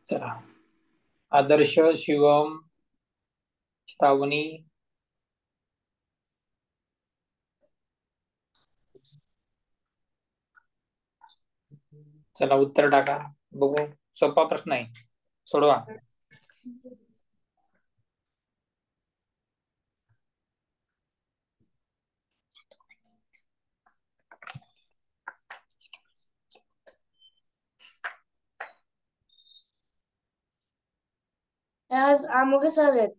चला, आदर्श, शिवम, श्रावणी, चला उत्तर टाका बघू. सोपा प्रश्न आहे, सोडवा. आज आमोगे सर आहेत.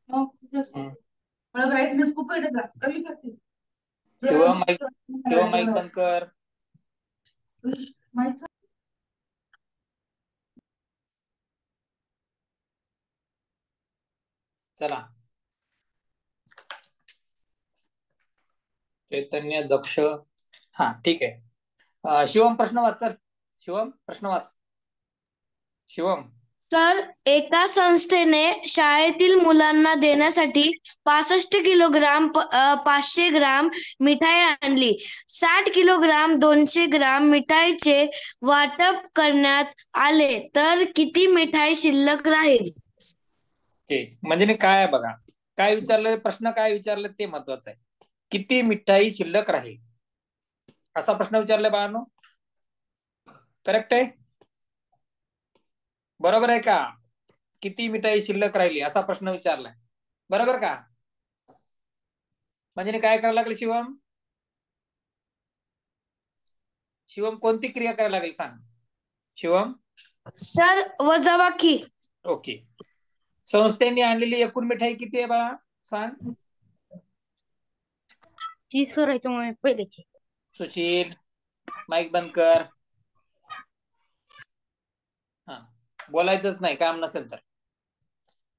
मला ब्राईटनेस खूप आहे का, कमी करते. शिवम माईक बंद कर. चला, चैतन्य, दक्ष, हा ठीक आहे. शिवम प्रश्न वाच सर. शिवम प्रश्न वाच. शिवम. सर, एका संस्थेने शाळेतील मुलांना देण्यासाठी 65 किलोग्राम 500 ग्राम मिठाई आणली. 60 किलोग्राम 200 ग्राम मिठाईचे वाटप करण्यात आले तर किती मिठाई शिल्लक राहील? म्हणजे काय आहे बघा, काय विचारलं प्रश्न, काय विचारलं ते महत्वाचं आहे. किती मिठाई शिल्लक राहील असा प्रश्न विचारलाय बाळांनो. करेक्ट आहे, बरोबर आहे का? किती मिठाई शिल्लक राहिली असा प्रश्न विचारलाय, बरोबर का? म्हणजे काय करायला लागेल शिवम? शिवम कोणती क्रिया करायला लागेल सांग शिवम. सर, वजाबाकी. ओके. संस्थेने आणलेली एकूण मिठाई किती आहे बाळा सांग. 30 आहे पहिल्याची. सुशील माईक बंद कर. हा, बोलायचंच नाही काम नसेल तर.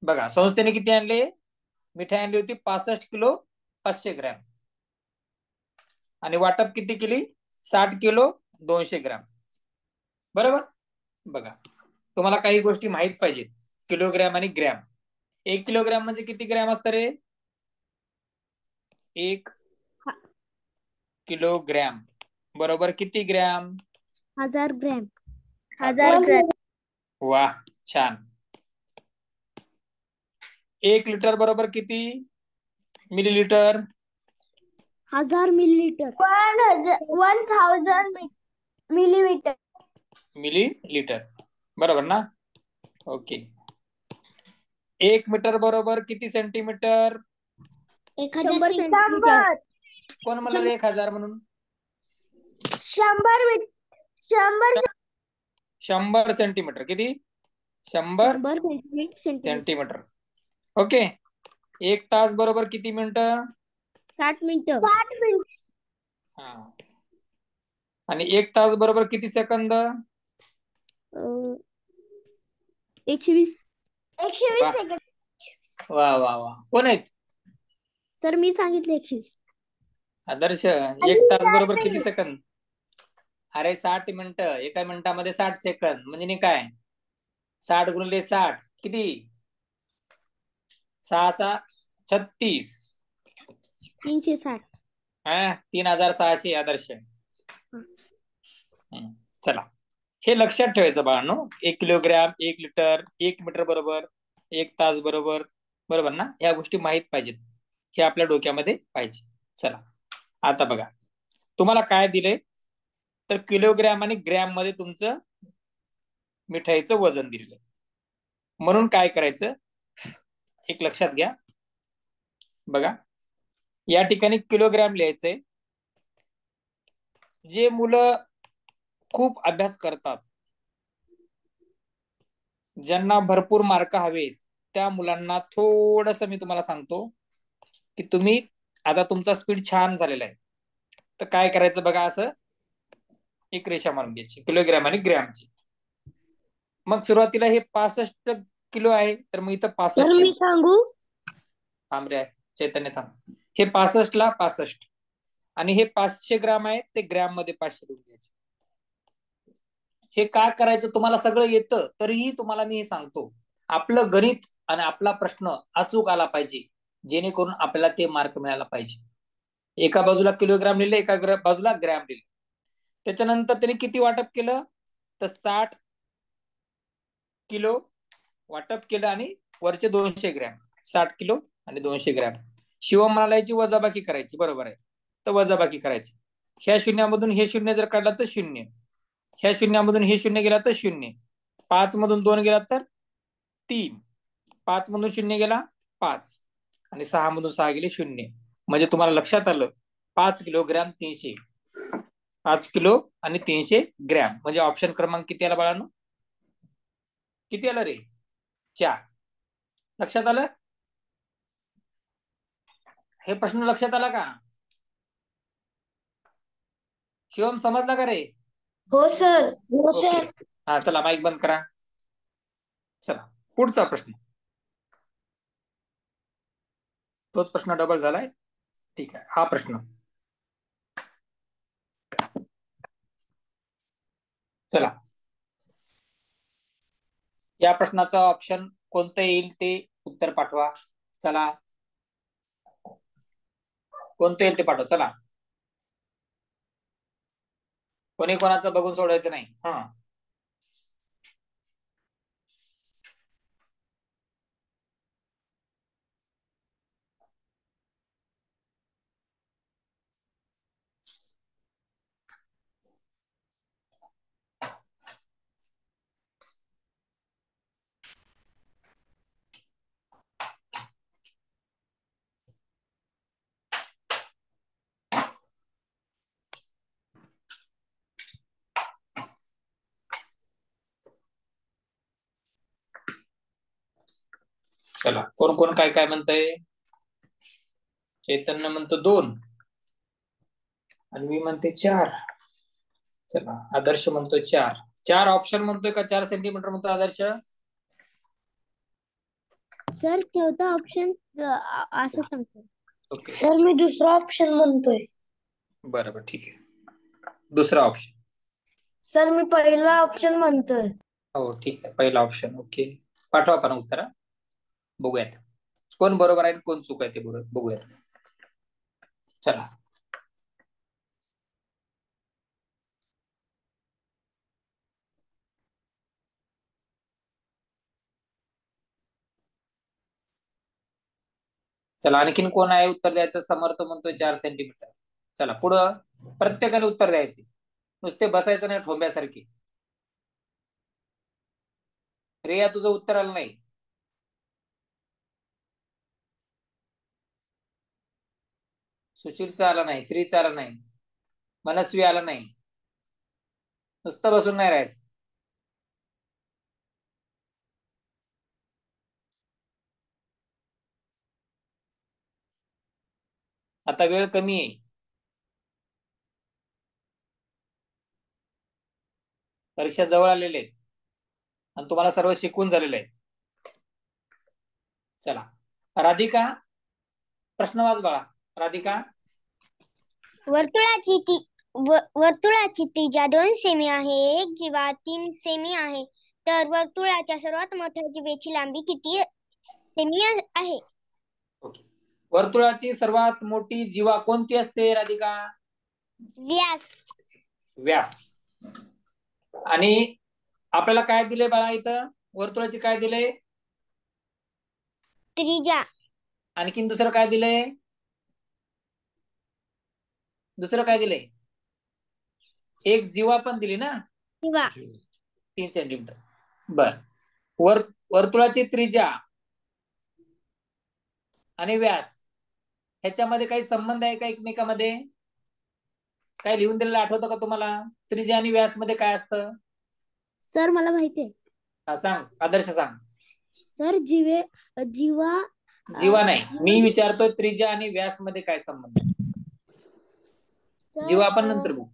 बघा, संस्थेने किती आणले? मिठाई आणली होती 65 किलो 500 ग्रॅम आणि वाटप किती केली? 60 किलो 200 ग्रॅम, बरोबर. बघा, तुम्हाला काही गोष्टी माहित पाहिजेत, किलोग्रॅम आणि ग्रॅम. 1 किलोग्रॅम म्हणजे किती ग्रॅम असतं रे? 1 किलोग्रॅम बरोबर किती ग्रॅम? 1000 ग्रॅम. 1000 ग्रॅम. वाह, छान. 1 लिटर बरोबर किती मिलीलिटर? 1000 मिलीलिटर. 1000 मिलीमीटर. मिलीलिटर, बरोबर ना? ओके. 1 मीटर बरोबर किती सेंटीमीटर? 100 सेंटीमीटर. कोण म्हणलं 1000 म्हणून? 100 सेंटीमीटर. किती? 100 सेंटीमीटर. ओके. 1 तास बरोबर किती मिनिटं? 60 मिनिटं. हा, आणि 1 तास बरोबर किती सेकंद? 120 सेकंद. वा वा वा, कोण आहेत? सर, मी सांगितले 120. आदर्श, 1 तास बरोबर किती सेकंद? अरे 60 मिनिटं, एका मिनिटामध्ये 60 सेकंद म्हणजे काय? 60 गुणिले 60 किती? 6 6 36. 360. 3600. आदर्श. चला, हे लक्षात ठेवायचं बाळांनो. 1 किलोग्रॅम, 1 लिटर, 1 मीटर बरोबर 1 तास बरोबर, बरोबर ना? ह्या गोष्टी माहित पाहिजेत, हे आपल्या डोक्यामध्ये पाहिजे. चला, आता बघा तुम्हाला काय दिले तर किलोग्रॅम आणि ग्रॅम मध्ये तुमचं मिठाईचं वजन दिलेलं. म्हणून काय करायचं, एक लक्षात घ्या बघा, या ठिकाणी किलोग्रॅम लिहायचंय. जे मुलं खूप अभ्यास करतात, ज्यांना भरपूर मार्क हवेत, त्या मुलांना थोडस मी तुम्हाला सांगतो की तुम्ही आता तुमचा स्पीड छान झालेला आहे, तर काय करायचं बघा, असं एक रेषा मारून घ्यायची किलोग्रॅम आणि ग्रॅमची. मग सुरुवातीला हे 65 किलो आहे, तर मग इथं 65 मी सांगू? थांब रे चैतन्य, थांब. हे 65 ला 65 आणि हे 500 ग्राम आहे, ते ग्रॅम मध्ये 500 लिहून घ्यायचे. हे काय करायचं तुम्हाला सगळं येतं, तरीही तुम्हाला मी हे सांगतो, आपलं गणित आणि आपला प्रश्न अचूक आला पाहिजे, जेणेकरून आपल्याला ते मार्क मिळायला पाहिजे. एका बाजूला किलोग्राम लिहिले, एका बाजूला ग्रॅम लिहिले. त्याच्यानंतर त्याने किती वाटप केलं, तर 60 किलो वाटप केलं आणि वरचे 200 ग्रॅम, 60 किलो आणि 200 ग्रॅम. शिवम म्हणाला याची वजाबाकी करायची, बरोबर आहे, तर वजाबाकी करायची. ह्या शून्यामधून हे शून्य जर काढला तर शून्य, ह्या शून्यामधून हे शून्य गेला तर शून्य, 5 मधून 2 गेला तर 3, 5 मधून शून्य गेला 5, आणि 6 मधून 6 गेले शून्य. म्हणजे तुम्हाला लक्षात आलं 5 किलोग्रॅम 300, 5 किलो आणि 300 ग्रॅम. म्हणजे ऑप्शन क्रमांक किती आला बाळांनो, किती आलं रे, 4. लक्षात आलं, हे प्रश्न लक्षात आला का शिवम, समजला का रे? हो सर. ओके. हा चला माईक बंद करा. चला पुढचा प्रश्न, तोच प्रश्न डबल झालाय. ठीक आहे, हा प्रश्न चला, या प्रश्नाचा ऑप्शन कोणतं येईल ते उत्तर पाठवा. चला, कोणतं येईल ते पाठवा. चला, कोणी कोणाचं बघून सोडायचं नाही. हा चला, कोण कोण काय काय म्हणतंय. चैतन्य म्हणतो 2, अन्वी म्हणते 4. चला, आदर्श म्हणतोय 4. 4 ऑप्शन म्हणतोय का 4 सेंटीमीटर म्हणतोय आदर्श? सर चौथा ऑप्शन असं सांगतो. ओके, सर मी दुसरा ऑप्शन म्हणतोय. बरोबर, ठीक आहे, दुसरा ऑप्शन. सर मी पहिला ऑप्शन म्हणतोय. हो ठीक आहे, पहिला ऑप्शन. ओके, पाठवा पण उत्तर. बघूयात कोण बरोबर आहे कोण चूक आहे ते बघूयात. चला, चला आणखीन कोण आहे उत्तर द्यायचं? समर्थ म्हणतोय 4 सेंटीमीटर. चला पुढं, प्रत्येकाने उत्तर द्यायचे, नुसते बसायचं नाही ठोंब्यासारखी. रिया तुझं उत्तर आलं नाही. सुशीलचं आलं नाही, श्रीचं आलं नाही, मनस्वी आलं नाही. नुसतं बसून नाही राहायचं. आता वेळ कमी आहे, परीक्षा जवळ आलेले आहेत आणि तुम्हाला सर्व शिकवून झालेलं आहे. चला, राधिका प्रश्न वाच बाळा. राधिका, वर्तुळाची त्रिज्या 2 सेमी आहे, एक जीवा 3 सेमी आहे, तर वर्तुळाच्या सर्वात मोठ्या जीवेची लांबी किती सेमी आहे? ओके, वर्तुळाची सर्वात मोठी जीवा कोणती असते राधिका? व्यास. व्यास. आणि आपल्याला काय दिले बाळा इथं, वर्तुळाची काय दिले? त्रिज्या. आणखीन दुसरं काय दिलंय? दुसरं काय दिलंय? एक जीवा पण दिली ना, जीवा 3 सेंटीमीटर. बर, वर्तुळाची त्रिज्या आणि व्यास ह्याच्यामध्ये काही संबंध आहे का एकमेकांमध्ये? काय लिहून दिलेलं आठवतं का तुम्हाला? त्रिज्या आणि व्यास मध्ये काय असतं? सर मला माहितीये. हा सांग, आदर्श सांग. सर जीवा जीवा नाही, मी विचारतोय त्रिज्या आणि व्यास मध्ये काय संबंध आहे? जीवा आपण नंतर बघू.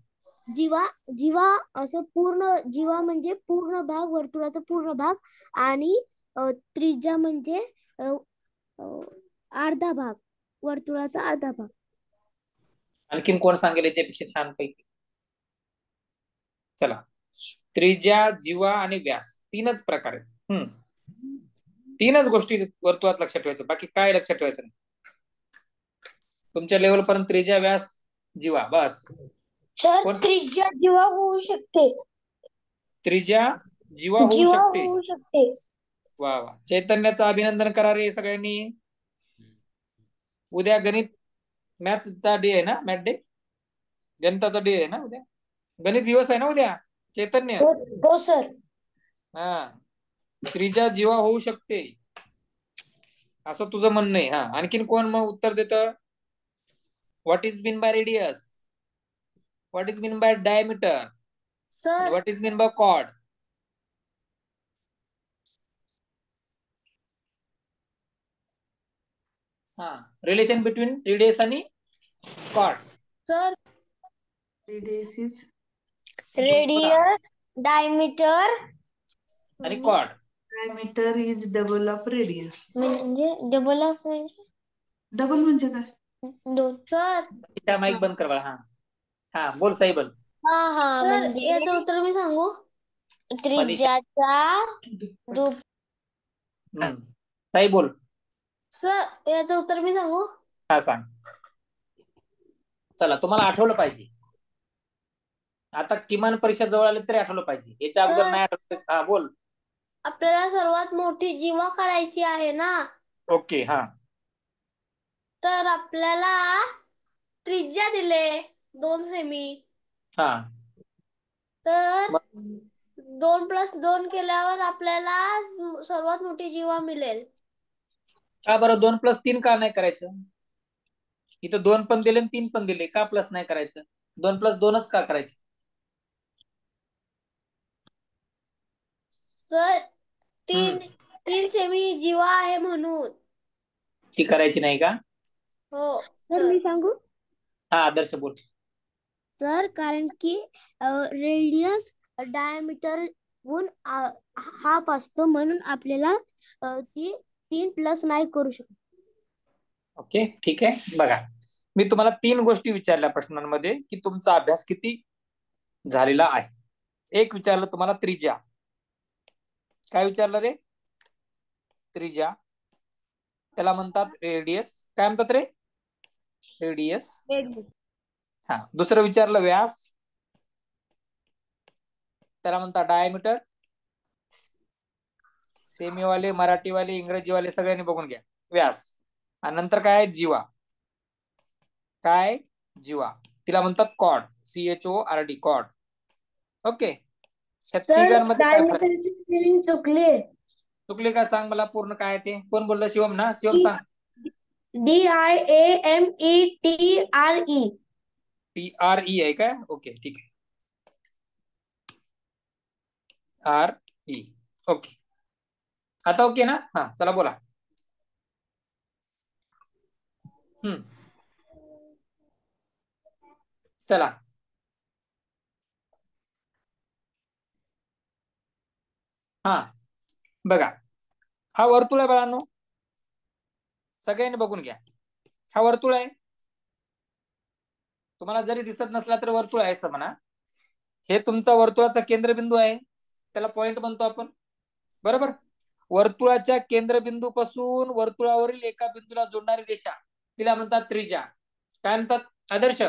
जीवा असं पूर्ण, जीवा म्हणजे पूर्ण भाग, वर्तुळाचा पूर्ण भाग, आणि त्रिज्या म्हणजे अर्धा भाग, वर्तुळाचा अर्धा भाग. आणखीन कोण सांगेल याच्यापेक्षा छान पैकी? चला, त्रिज्या, जीवा आणि व्यास 3च प्रकार आहेत. 3च गोष्टी वर्तुळात लक्षात ठेवायचं, बाकी काय लक्षात ठेवायचं नाही. तुमच्या लेवल पर्यंत त्रिज्या, व्यास, जीवा, बस. सर त्रिज्या जीवा होऊ शकते. त्रिज्या जीवा होऊ शकते. होऊ शकते. वा वा, चैतन्याचं अभिनंदन करा रे सगळ्यांनी. उद्या गणित मॅथ्सचा डे आहे ना, मॅथ डे, गणिताचा डे आहे ना उद्या, गणित दिवस आहे ना उद्या चैतन्य. हो सर. हा, त्रिज्या जीवा होऊ शकते असं तुझं म्हणणं आहे. हा, आणखीन कोण मग उत्तर देतं? What is mean by radius, what is mean by diameter, sir what is mean by chord? हा, रिलेशन बिटवीन रेडियस आणि कॉर्ड. सर रेडियस डायमीटर आणि chord diameter is double of radius. म्हणजे डबल ऑफ डबल म्हणजे काय? दोन. Sir mic बंद कर बाळा. हा हा, बोल साईबल. हा म्हणजे याचं उत्तर मी सांगू? त्रिज्याचा साई बोल. सर याचं उत्तर मी सांगू? हा सांग. चला, तुम्हाला आठवलं पाहिजे आता, किमान परीक्षा जवळ आली तरी आठवलं पाहिजे. याच्या अगोदर नाही आठवलं. हा बोल. आपल्याला सर्वात मोठी जीवा काढायची आहे ना. ओके. हा, तर आपल्याला त्रिज्या दिले 2 सेमी. हा, तर 2+2 केल्यावर आपल्याला सर्वात मोठी जीवा मिळेल. का बरं 2+3 का नाही करायचं? इथं 2 पण दिले आणि 3 पण दिले, का प्लस नाही करायचं? 2+2च का करायचं? सर 3 सेमी जीवा आहे म्हणून. ती करायची नाही का? हो सर. मी सांगू? हा, आदर्श बोल. सर कारण की रेडियस डायमीटर हून हाफ असतो, म्हणून आपल्याला ती 3+ नाही करू शकत. ओके, ठीक आहे. बघा, मी तुम्हाला 3 गोष्टी विचारल्या प्रश्नांमध्ये की तुमचा अभ्यास किती झालेला आहे. एक विचारलं तुम्हाला त्रिज्या. काय विचारलं रे? त्रिज्या, त्याला म्हणतात रेडियस. काय म्हणतात रे? रेडियस. हा, दुसरं विचारलं व्यास, त्याला म्हणतात डायमीटर. सेमीवाले, मराठीवाले, इंग्रजीवाले सगळ्यांनी बघून घ्या. व्यास. आणि नंतर काय आहे? जीवा. काय? जीवा. तिला म्हणतात कॉर्ड. CHORD, cord. ओके. या तिघांमध्ये काय फरक? स्पेलिंग चुकले. चुकले का सांग मला पूर्ण काय ते. कोण बोललं? शिवम ना? शिवम सांग. DIAMETRE. TRE आहे काय? ओके, ठीक आहे. RE. ओके, आता ओके ना? हा, चला बोला. चला, हा बघा, हा वर्तुळ आहे बाळांनो, सगळ्यांनी बघून घ्या. हा वर्तुळ आहे. तुम्हाला जरी दिसत नसला तर वर्तुळ आहे असं म्हणा. हे तुमचा वर्तुळाचा केंद्रबिंदू आहे, त्याला पॉइंट म्हणतो आपण. बरोबर. वर्तुळाच्या केंद्रबिंदू पासून वर्तुळावरील एका बिंदूला जोडणारी रेषा, तिला म्हणतात त्रिज्या. काय म्हणतात आदर्श?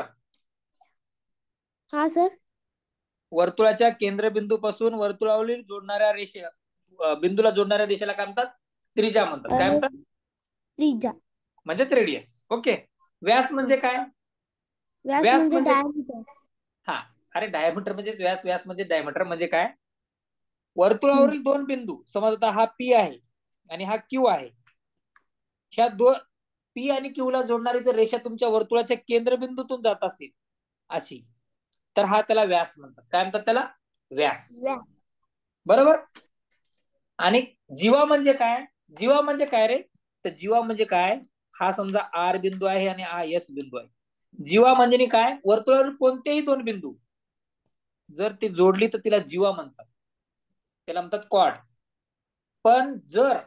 हा सर. वर्तुळाच्या केंद्रबिंदू पासून वर्तुळावरील जोडणाऱ्या बिंदूला जोडणाऱ्या रेषेला काय म्हणतात? त्रिज्या म्हणतात. काय म्हणतात? त्रिज्या म्हणजेच रेडियस. ओके. व्यास म्हणजे काय? व्यास म्हणजे डायमीटर. हा, अरे डायमीटर म्हणजेच व्यास. व्यास म्हणजे डायमीटर. म्हणजे काय? वर्तुळावरील 2 बिंदू, समज आता हा P आहे आणि हा Q आहे. ह्या 2 P आणि Q ला जोडणारी जर रेषा तुमच्या वर्तुळाच्या केंद्रबिंदूतून जात असेल अशी, तर हा त्याला व्यास म्हणतात. काय म्हणतात त्याला? व्यास. बरोबर. आणि जीवा म्हणजे काय? जीवा म्हणजे काय रे? तर जीवा म्हणजे काय? हा समजा R बिंदू आहे आणि हा S बिंदू आहे. जीवा म्हणजे काय? वर्तुळावरील कोणतेही 2 बिंदू जर ती जोडली तर तिला जीवा म्हणतात, त्याला म्हणतात कॉर्ड. पण जर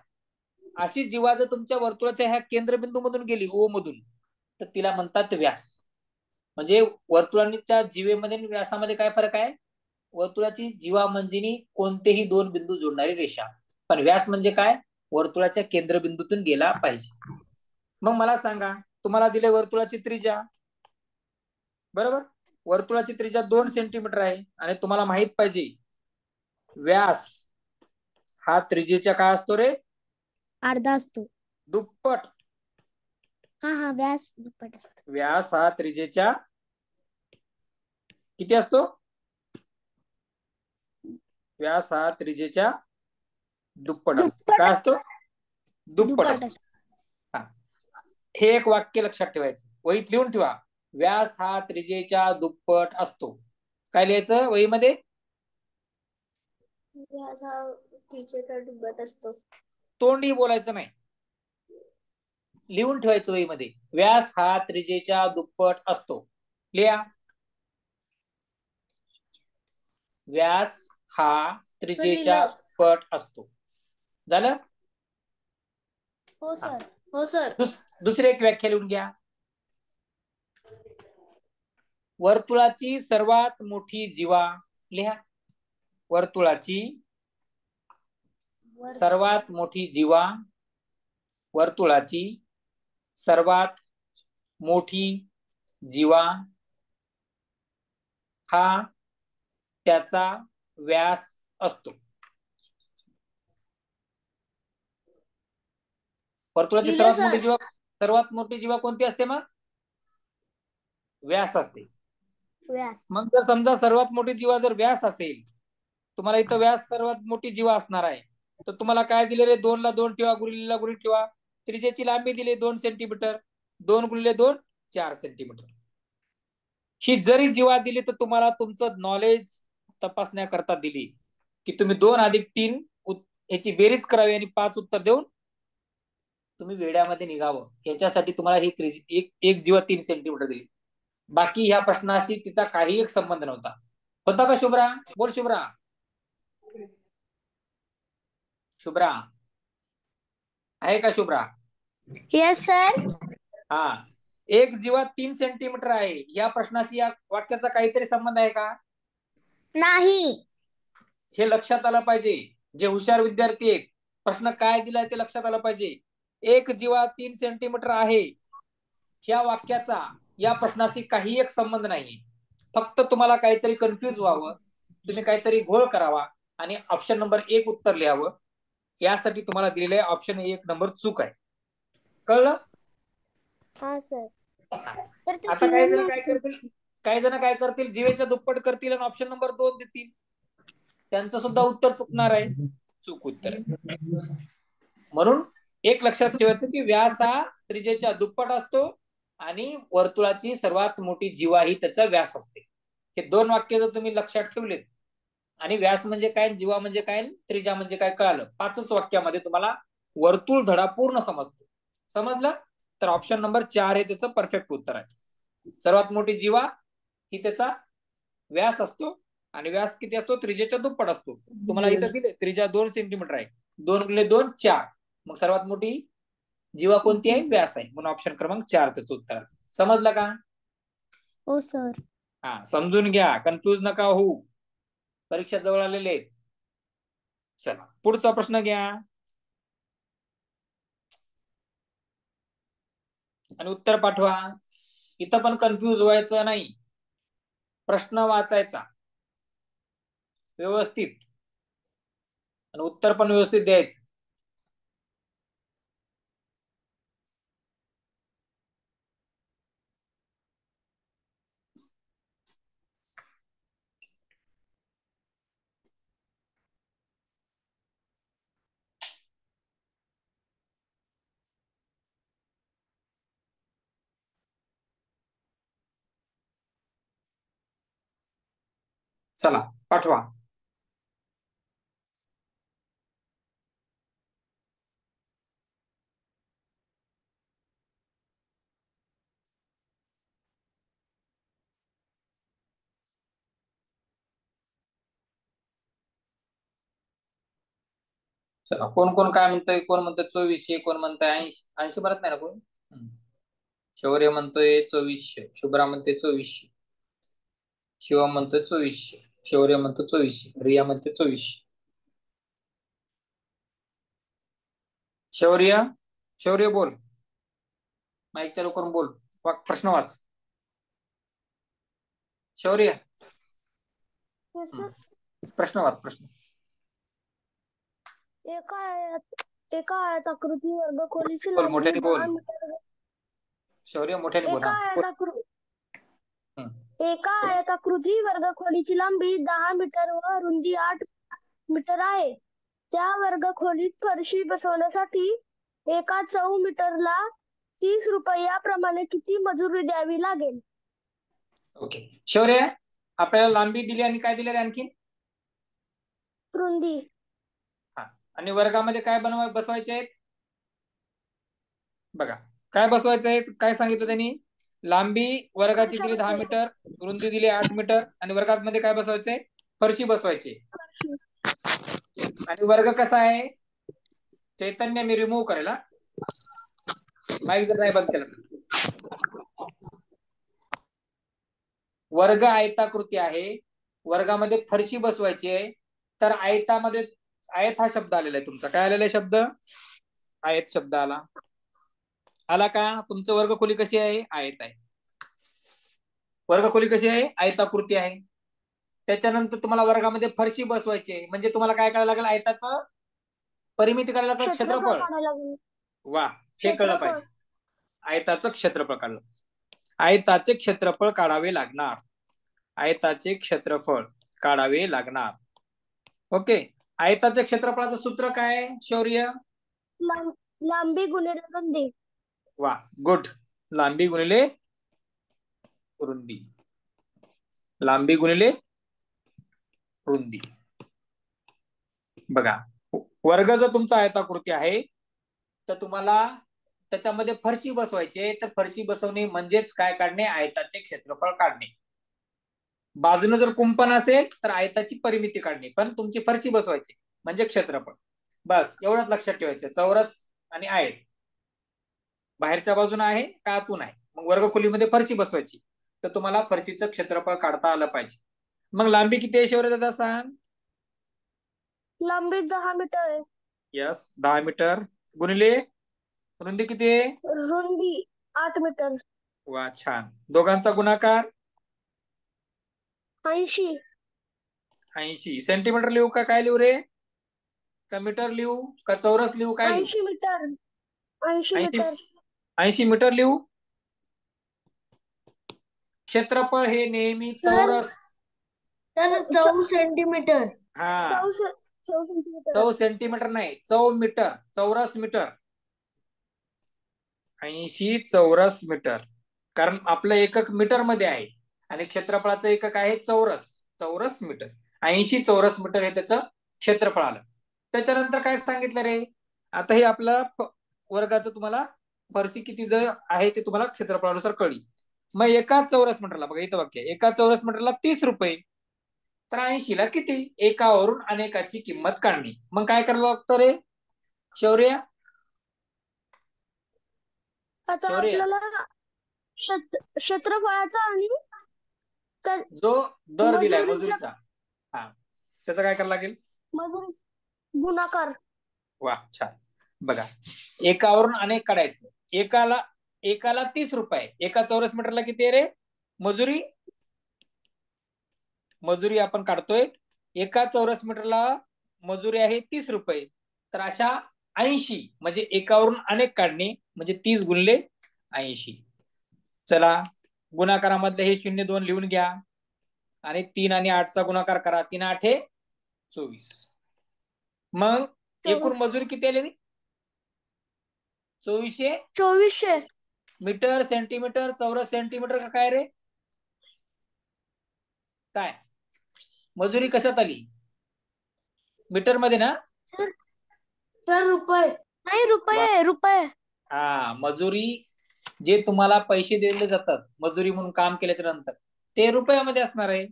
अशी जीवा जर तुमच्या वर्तुळाच्या ह्या केंद्रबिंदू मधून गेली, O मधून, तर तिला म्हणतात व्यास. म्हणजे वर्तुळाच्या जीवेमध्ये आणि व्यासामध्ये काय फरक आहे? वर्तुळाची जीवा म्हणजे कोणतेही 2 बिंदू जोडणारी रेषा, पण व्यास म्हणजे काय? वर्तुळाच्या केंद्रबिंदूतून गेला पाहिजे. मग मला सांगा, तुम्हाला दिले वर्तुळाची त्रिज्या, बरोबर. वर्तुळाची त्रिज्या 2 सेंटीमीटर आहे आणि तुम्हाला माहित पाहिजे व्यास हा त्रिज्येच्या काय असतो रे? अर्धा असतो. दुप्पट. हा व्यास दुप्पट असतो. व्यास हा त्रिज्येच्या किती असतो? व्यास हा त्रिज्येच्या दुप्पट असतो. काय असतो? दुप्पट असतो. हा, हे एक वाक्य लक्षात ठेवायचं, वहीत लिहून ठेवा. व्यास हा त्रिज्येच्या दुप्पट असतो. काय लिहायचं वहीमध्ये? व्यास हा त्रिज्येच्या दुप्पट असतो. तोंडी बोलायचं नाही, लिहून ठेवायचं वहीमध्ये. व्यास हा त्रिज्येच्या दुप्पट असतो. लिहा. व्यास हा त्रिज्येच्या दुप्पट असतो. झालं? हो सर. हो सर. दुसरी एक व्याख्या लिहून घ्या. वर्तुळाची सर्वात मोठी जीवा. लिहा. वर्तुळाची सर्वात मोठी जीवा. वर्तुळाची सर्वात मोठी जीवा हा त्याचा व्यास असतो. वर्तुळाची सर्वात मोठी जीवा कोणती असते? मग व्यास असते. व्यास. मग जर समजा सर्वात मोठी जीवा जर व्यास असेल, तुम्हाला इथं व्यास सर्वात मोठी जीवा असणार आहे, तर तुम्हाला काय दिले रे? 2 ला 2 ठेवा, गुणिलेला गुणिले ठेवा. त्रिज्येची लांबी दिली 2 सेंटीमीटर. 2 गुणिले 2 4 सेंटीमीटर. ही जरी जीवा दिली तर तुम्हाला तुमचं नॉलेज तपासण्याकरता दिली की तुम्ही 2 अधिक 3 याची बेरीज करावी आणि 5 उत्तर देऊन तुम्ही वेड्यामध्ये निघावं, याच्यासाठी तुम्हाला ही एक जीवा 3 सेंटीमीटर दिली. बाकी ह्या प्रश्नाशी तिचा काही एक संबंध नव्हता. होता का शुभ्रा? बोल शुभ्रा. शुभ्रा आहे का शुभ्रा? Yes sir. हा, एक जीवा 3 सेंटीमीटर आहे, या प्रश्नाशी या वाक्याचा काहीतरी संबंध आहे का? नाही. हे लक्षात आलं पाहिजे. जे हुशार विद्यार्थी आहेत, प्रश्न काय दिलाय ते लक्षात आलं पाहिजे. एक जीवा 3 सेंटीमीटर आहे, ह्या वाक्याचा या प्रश्नाशी काही एक संबंध नाही. फक्त तुम्हाला काहीतरी कन्फ्युज व्हावं, तुम्ही काहीतरी घोळ करावा आणि ऑप्शन नंबर 1 उत्तर लिहावं, यासाठी तुम्हाला दिलेले ऑप्शन 1 नंबर चूक आहे. कळलं? हा सर. आता काही जण काय करतील, जीवेच्या दुप्पट करतील आणि ऑप्शन नंबर 2 देतील. त्यांचं सुद्धा उत्तर चुकणार आहे, चूक उत्तर आहे. म्हणून एक लक्षात ठेवायचं की व्यास हा त्रिज्येच्या दुप्पट असतो आणि वर्तुळाची सर्वात मोठी जीवा ही त्याचा व्यास असते. हे 2 वाक्य जर तुम्ही लक्षात ठेवलेत आणि व्यास म्हणजे काय, जीवा म्हणजे काय, त्रिज्या म्हणजे काय कळालं, 5च वाक्यामध्ये तुम्हाला वर्तुळ धडा पूर्ण समजतो. समजलं? तर ऑप्शन नंबर 4 हे त्याचं परफेक्ट उत्तर आहे. सर्वात मोठी जीवा ही त्याचा व्यास असतो आणि व्यास किती असतो? त्रिज्येच्या दुप्पट असतो. तुम्हाला इथं दिले त्रिज्या 2 सेंटीमीटर आहे. 2 गुणिले 2 4. मग सर्वात मोठी जीवा कोणती आहे? व्यास आहे. म्हणून ऑप्शन क्रमांक 4 त्याचं उत्तर आहे. समजलं का? हो सर. हा, समजून घ्या, कन्फ्यूज नका होऊ. परीक्षा जवळ आलेले आहेत. चला पुढचा प्रश्न घ्या आणि उत्तर पाठवा. इथं पण कन्फ्यूज व्हायचं नाही, प्रश्न वाचायचा व्यवस्थित आणि उत्तर पण व्यवस्थित द्यायचं. चला पाठवा. चला, कोण कोण काय म्हणतोय? कोण म्हणतोय 2400, कोण म्हणतोय 80. 80 भरत नाही ना कोण? शौर्य म्हणतोय 2400, शुभ्रा म्हणते 2400, शिवम म्हणतोय 2400, शौर्य म्हणतो 2400, रिया म्हणते 2400. शौर्य बोल, माईक चालू करून बोल, प्रश्न वाच. शौर्य प्रश्न वाच प्रश्न. एका आयताकृती वर्गखोलीची बोल लांबी मोठ्याने 10 बोल. मीटर. शौर्य मोठ्याने बोल. एका आयताकृती वर्गखोलीची लांबी 10 मीटर व रुंदी 8 मीटर आहे. त्या वर्गखोलीत फरशी बसवण्यासाठी एका चौमीटरला 30 रुपयाप्रमाणे किती मजुरी द्यावी लागेल? ओके शौर्य, आपल्याला लांबी दिली आणि काय दिले आणखी? रुंदी. हा, आणि वर्गामध्ये काय बसवायचे आहेत? बघा काय बसवायचं आहे, काय सांगितलं त्यांनी? लांबी वर्गाची दिली 10 मीटर, रुंदी दिली 8 मीटर, आणि वर्गात मध्ये काय बसवायचंय? फरशी बसवायची. आणि वर्ग कसा आहे? चैतन्य मी रिमूव्ह करेल हा, माईक जर नाही बंद केला तर. वर्ग आयताकृती आहे, वर्गामध्ये फरशी बसवायची आहे. तर आयतामध्ये आयत हा शब्द आलेला आहे तुमचा. काय आलेला आहे शब्द? आयत शब्द आला का? तुमचं वर्गखोली कशी आहे? आयत आहे. वर्गखोली कशी आहे? आयताकृती आहे. त्याच्यानंतर तुम्हाला वर्गामध्ये फरशी बसवायची आहे, म्हणजे तुम्हाला काय करायला लागेल? आयताचं परिमिती करायला लागेल, क्षेत्रफळ. वा, हे कळलं पाहिजे. आयताचं क्षेत्रफळ काढलं, आयताचे क्षेत्रफळ काढावे लागणार. आयताचे क्षेत्रफळ काढावे लागणार. ओके, आयताच्या क्षेत्रफळाचं सूत्र काय शौर्य? लांबी गुणिले रुंदी. वा, गुड. लांबी गुणिले रुंदी. लांबी गुणिले रुंदी. बघा, वर्ग जर तुमचा आयताकृती आहे तर तुम्हाला त्याच्यामध्ये फरशी बसवायचे. तर फरशी बसवणे म्हणजेच काय काढणे? आयताचे क्षेत्रफळ काढणे. बाजूने जर कुंपण असेल तर आयताची परिमिती काढणे, पण तुमची फरशी बसवायची म्हणजे क्षेत्रफळ. बस एवढंच लक्षात ठेवायचं. चौरस आणि आयत बाहेरच्या बाजूने आहे का आतून आहे, मग वर्गखोलीमध्ये फरशी बसवायची, तर तुम्हाला फरशीचं क्षेत्रफळ काढता आलं पाहिजे. मग लांबी किती आहे शौर्य दादा सांग? लांबी 10 मीटर आहे. Yes, 10 metre. गुणिले रुंदी किती आहे? रुंदी 8 मीटर. वा, छान. दोघांचा गुणाकार 80. 80 सेंटीमीटर लिहू का काय लिहू रे? का मीटर लिहू का चौरस लिहू? काय लिहू? 80 मीटर. 80 मीटर. 80 मीटर लिहू. क्षेत्रफळ हे नेहमी चौरस. 4 सेंटीमीटर. हा, 4 सेंटीमीटर. 4 सेंटीमीटर नाही, 4 मीटर, चौरस मीटर. 80 चौरस मीटर, कारण आपलं एकक मीटर मध्ये आहे आणि क्षेत्रफळाचं एकक आहे चौरस. चौरस मीटर, 80 चौरस मीटर हे त्याचं क्षेत्रफळ आलं. त्याच्यानंतर काय सांगितलं रे? आता हे आपलं वर्गाचं तुम्हाला फरशी किती जर आहे ते तुम्हाला क्षेत्रफळानुसार कळली. मग एका चौरस मीटरला, बघा इथं वाक्य, एका चौरस मीटरला 30 रुपये. तर 80 ला किती? एकावरून अनेकाची किंमत काढणे. मग काय करावं लागतं रे शौर्य? आता आपल्याला क्षेत्रफळाचा आणि जो दर दिलाय मजुरीचा, हा, त्याचा काय करावं लागेल? मजुरी गुणाकार. वा, छान. बघा, एकावरून अनेक काढायचं. एकाला 30 रुपये. एका चौरस मीटरला किती आहे रे मजुरी? मजुरी आपण काढतोय, एका चौरस मीटरला मजुरी आहे 30 रुपये. तर अशा 80 म्हणजे एकावरून अनेक काढणे म्हणजे 30 गुणिले 80. चला, गुणाकारामधले हे 0-2 लिहून घ्या आणि 3 आणि 8चा गुणाकार करा. 3 8 24. मग एकूण मजुरी किती आली? 2400 मीटर, सेंटीमीटर, चौरस सेंटीमीटर का काय रे? काय मजुरी कशात आली? मीटर मध्ये ना? सर रुपये नाही, रुपये. हा, मजुरी जे तुम्हाला पैसे दिले जातात मजुरी म्हणून काम केल्याच्या नंतर ते रुपयामध्ये असणार आहे,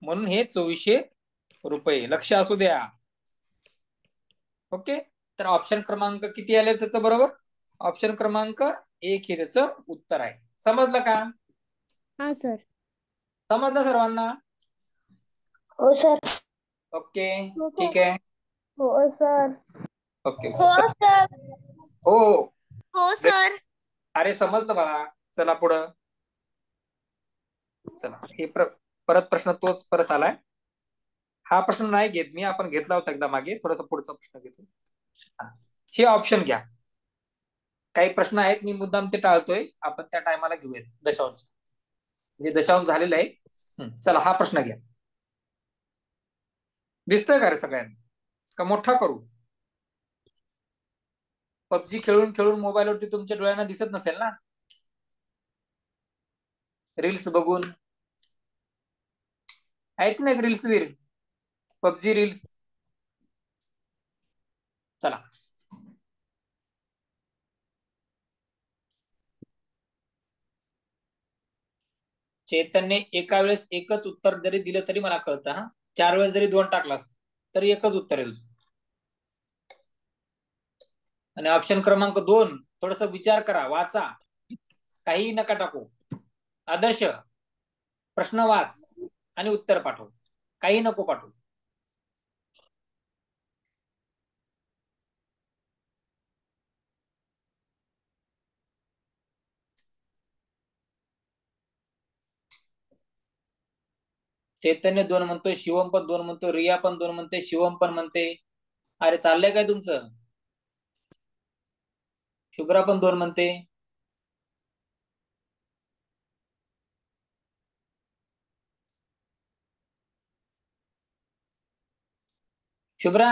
म्हणून हे 2400 रुपये. लक्ष असू द्या. ओके, तर ऑप्शन क्रमांक किती आले त्याचं बरोबर? ऑप्शन क्रमांक 1 हे त्याचं उत्तर आहे. समजलं का? हा सर. समजलं सर्वांना? हो सर. ओके, ठीक आहे. हो सर. ओके, हो सर. हो हो सर. अरे समजलं बाळा. चला पुढं. चला, हे परत प्रश्न तोच परत आलाय. हा प्रश्न नाही घेत मी, आपण घेतला होता एकदा मागे. थोडासा पुढचा प्रश्न घेतो. हे ऑप्शन घ्या. काही प्रश्न आहेत मी मुद्दाम ते टाळतोय, आपण त्या टायमाला घेऊयात. दशांश म्हणजे दशांश झालेलं आहे. चला हा प्रश्न घ्या. दिसतोय का रे सगळ्यांना, का मोठा करू? पबजी खेळून खेळून मोबाईलवरती तुमच्या डोळ्यांना दिसत नसेल ना, रील्स बघून. आहेत ना रील्स वीर, पबजी रील्स. चला चैतन्य एका वेळेस एकच उत्तर जरी दिलं तरी मला कळतं. हा 4 वेळेस जरी 2 टाकलास तरी एकच उत्तर आहे तुझं. आणि ऑप्शन क्रमांक 2 थोडस विचार करा, वाचा, काही नका टाकू. आदर्श प्रश्न वाच आणि उत्तर पाठव, काही नको पाठवू. चैतन्य 2 म्हणतोय, शिवम पण 2 म्हणतोय, रिया पण 2 म्हणते, शिवम पण म्हणते. अरे चाललंय काय तुमचं? शुभ्रा पण 2 म्हणते. शुभ्रा.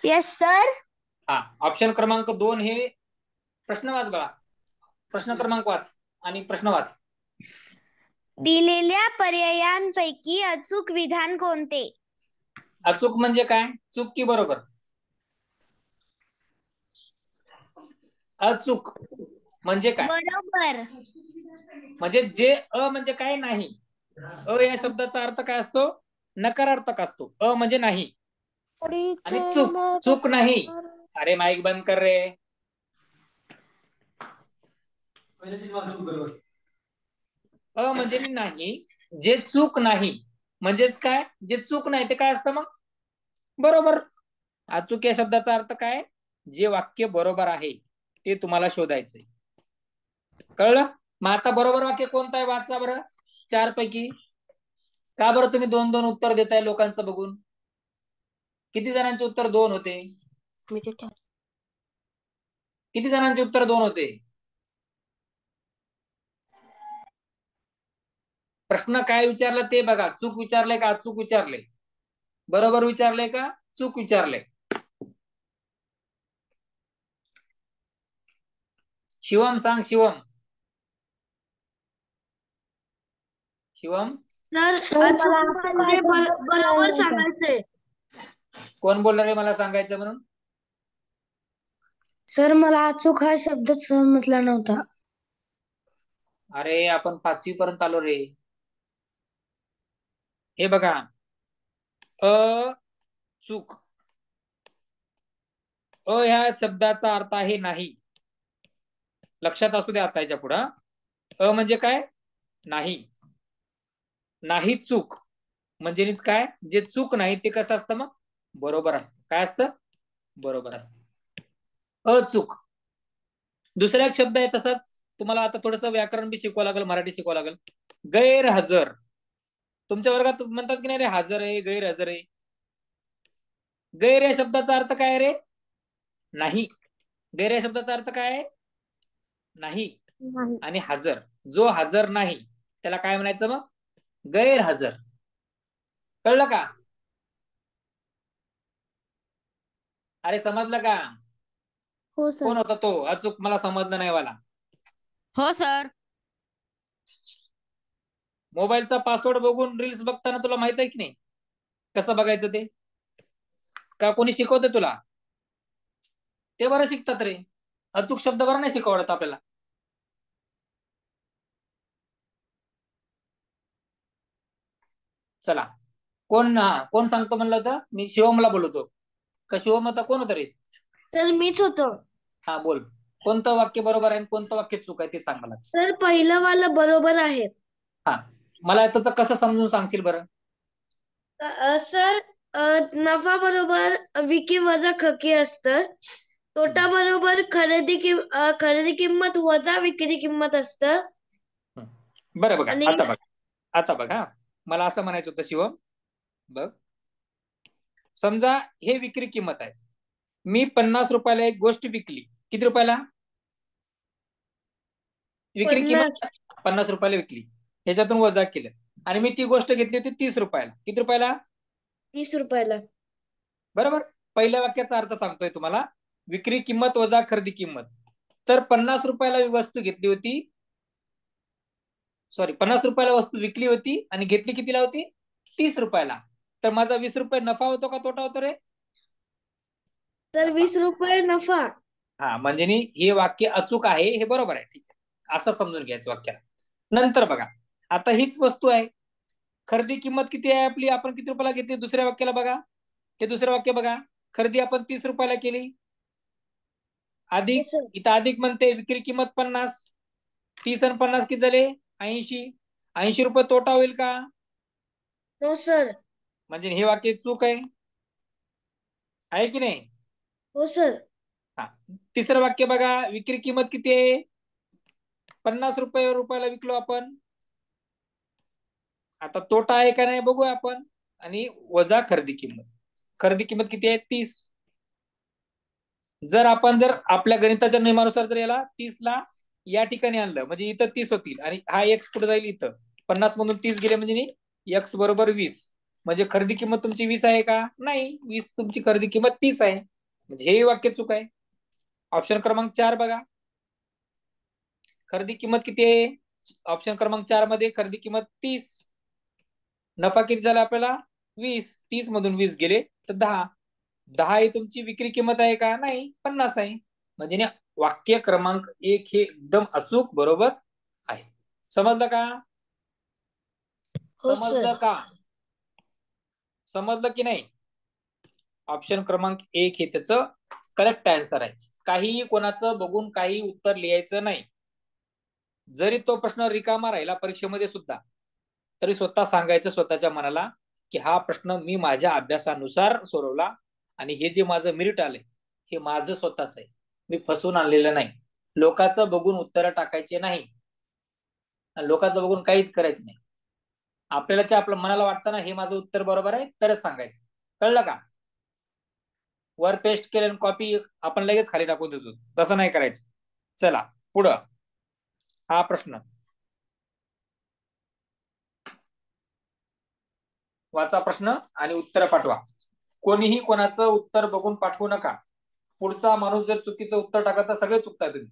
Yes sir. हा ऑप्शन क्रमांक 2 हे प्रश्न वाच बघा. प्रश्न क्रमांक वाच आणि प्रश्न वाच. दिलेल्या पर्यायांपैकी अचूक विधान कोणते? अचूक म्हणजे काय? चूक की बरोबर? अचूक म्हणजे काय? बरोबर. म्हणजे जे म्हणजे काय नाही. या शब्दाचा अर्थ काय असतो? नकारार्थक असतो. म्हणजे नाही. आणि चूक, चूक नाही. अरे माईक बंद कर रे. म्हणजे नाही, जे चूक नाही म्हणजेच काय? जे चूक नाही ते काय असतं मग? बरोबर. अचूक या शब्दाचा अर्थ काय? जे वाक्य बरोबर आहे ते तुम्हाला शोधायचंय. कळलं? मग आता बरोबर वाक्य कोणतं आहे? वाचा बरं 4 पैकी. का बरं तुम्ही 2-2 उत्तर देताय लोकांचं बघून? किती जणांचे उत्तर 2 होते? किती जणांचे उत्तर 2 होते? प्रश्न काय विचारला ते बघा. चूक विचारलंय का अचूक विचारलंय? बरोबर विचारलंय का चूक विचारलंय? शिवम सांग. शिवम, शिवम. सर अचूक म्हणजे बरोबर सांगायचंय. कोण बोलणार आहे मला सांगायचं म्हणून? सर मला अचूक हा शब्द समजला नव्हता. अरे आपण 5वी पर्यंत आलो रे. हे बघा, चूक, ह्या शब्दाचा अर्थ आहे नाही. लक्षात असू द्या आता याच्या पुढं. म्हणजे काय? नाही. नाही चूक म्हणजे काय? जे चूक नाही ते कसं असतं मग? बरोबर असतं. काय असतं? बरोबर असतं. अचूक. दुसरा एक शब्द आहे तसाच. तुम्हाला आता थोडस व्याकरण बी शिकवावं लागेल, मराठी शिकवावं लागेल. गैरहजर. तुमच्या वर्गात म्हणतात की नाही रे, हजर आहे, गैरहजर आहे. गैर या शब्दाचा अर्थ काय रे? नाही. गैर या शब्दाचा अर्थ काय आहे? नाही. आणि हजर, जो हजर नाही त्याला काय म्हणायचं मग? गैरहजर. कळलं का? अरे समजलं का? हो कोण होता तो अचूक? मला समजलं नाही वाला. हो सर. मोबाईलचा पासवर्ड बघून रील्स बघताना तुला माहित आहे की नाही कसं बघायचं ते? का कोणी शिकवते तुला? ते बरं शिकतात रे, अचूक शब्द बरं नाही शिकवत आपल्याला. चला कोण सांगतो म्हणलं होतं? मी शिवमला बोलवतो का? शिवम होता? कोण होतं रे? सर मीच होतो. हा बोल. कोणतं वाक्य बरोबर आहे आणि कोणतं वाक्य चूक आहे ते सांग मला. सर पहिलं वाला बरोबर आहे. हा मला त्याचं कसं समजून सांगशील बरं? सर नफा बरोबर विकी वजा खकी असतं. तोटा बरोबर खरेदी किंमत वजा विक्री किंमत असतं. बरं बघा, आणि आता बघा मला असं म्हणायचं होतं शिवम, बघ समजा हे विक्री किंमत आहे, मी 50 रुपयाला एक गोष्ट विकली, किती रुपयाला विक्री 50 किंमत? 50 रुपयाला विकली, ह्याच्यातून वजा केलं आणि मी ती गोष्ट घेतली होती 30 रुपयाला, किती रुपयाला? 30 रुपयाला. बरोबर. पहिल्या वाक्याचा अर्थ सांगतोय तुम्हाला, विक्री किंमत वजा खरेदी किंमत. तर 50 रुपयाला वस्तू घेतली होती, सॉरी 50 रुपयाला वस्तू विकली होती आणि घेतली कितीला होती? 30 रुपयाला. तर माझा 20 रुपये नफा होतो का तोटा होतो रे? तर 20 रुपये नफा. हा, म्हणजे हे वाक्य अचूक आहे, हे बरोबर आहे, ठीक आहे, असं समजून घ्यायचं वाक्याला. नंतर बघा, आता हीच वस्तू आहे, खरेदी किंमत किती आहे आपली, आपण किती रुपयाला घेतली? दुसऱ्या वाक्याला बघा, हे दुसरं वाक्य बघा, खरेदी आपण 30 रुपयाला केली, अधिक इथं अधिक म्हणते विक्री किंमत 50, 30 आणि 50 किती झाले? 80. 80 रुपये तोटा होईल का? No sir. म्हणजे हे वाक्य चूक आहे की नाही? हो सर. हा, तिसरं वाक्य बघा, विक्री किंमत किती आहे? 50 रुपयाला विकलो आपण, आता तोटा आहे का नाही बघूया आपण, आणि वजा खरेदी किंमत, खरेदी किंमत किती आहे? 30. जर आपल्या गणिताच्या नियमानुसार जर याला 30 ला या ठिकाणी आणलं, म्हणजे इथं 30 होतील आणि हा एक्स कुठे जाईल? इथं 50 मधून 30 गेले म्हणजे एक्स बरोबर 20, म्हणजे खरेदी किंमत तुमची 20 आहे का? नाही, 20 तुमची खरेदी किंमत 30 आहे, म्हणजे हे वाक्य चूक आहे. ऑप्शन क्रमांक 4 बघा, खरेदी किंमत किती आहे? ऑप्शन क्रमांक 4 मध्ये खरेदी किंमत 30, नफा किती झाला आपल्याला? 20, 30 मधून 20 गेले तर 10. 10 ही तुमची विक्री किंमत आहे का? नाही, 50 आहे. म्हणजे वाक्य क्रमांक 1 हे एकदम अचूक बरोबर आहे. समजलं का? हो समजलं सर. का? समजलं की नाही? ऑप्शन क्रमांक 1 हे त्याचं करेक्ट आन्सर आहे. काहीही कोणाचं बघून काही उत्तर लिहायचं नाही. जरी तो प्रश्न रिकामा राहिला परीक्षेमध्ये सुद्धा, तरी स्वतः सांगायचं स्वतःच्या मनाला की हा प्रश्न मी माझ्या अभ्यासानुसार सोडवला आणि हे जे माझं मेरिट आलंय हे माझं स्वतःच आहे, मी फसवून आणलेलं नाही. लोकांचं बघून उत्तरं टाकायचे नाही, लोकांचं बघून काहीच करायचं नाही. आपल्याला आपल्या मनाला वाटतं ना हे माझं उत्तर बरोबर आहे तरच सांगायचं. कळलं का? वर पेस्ट केलं कॉपी आपण लगेच खाली टाकून देतो, तसं नाही करायचं. चला पुढं, हा प्रश्न वाचा प्रश्न आणि उत्तर पाठवा. कोणीही कोणाचं उत्तर बघून पाठवू नका. पुढचा माणूस जर चुकीचं उत्तर टाकत तर सगळे चुकताय तुम्ही.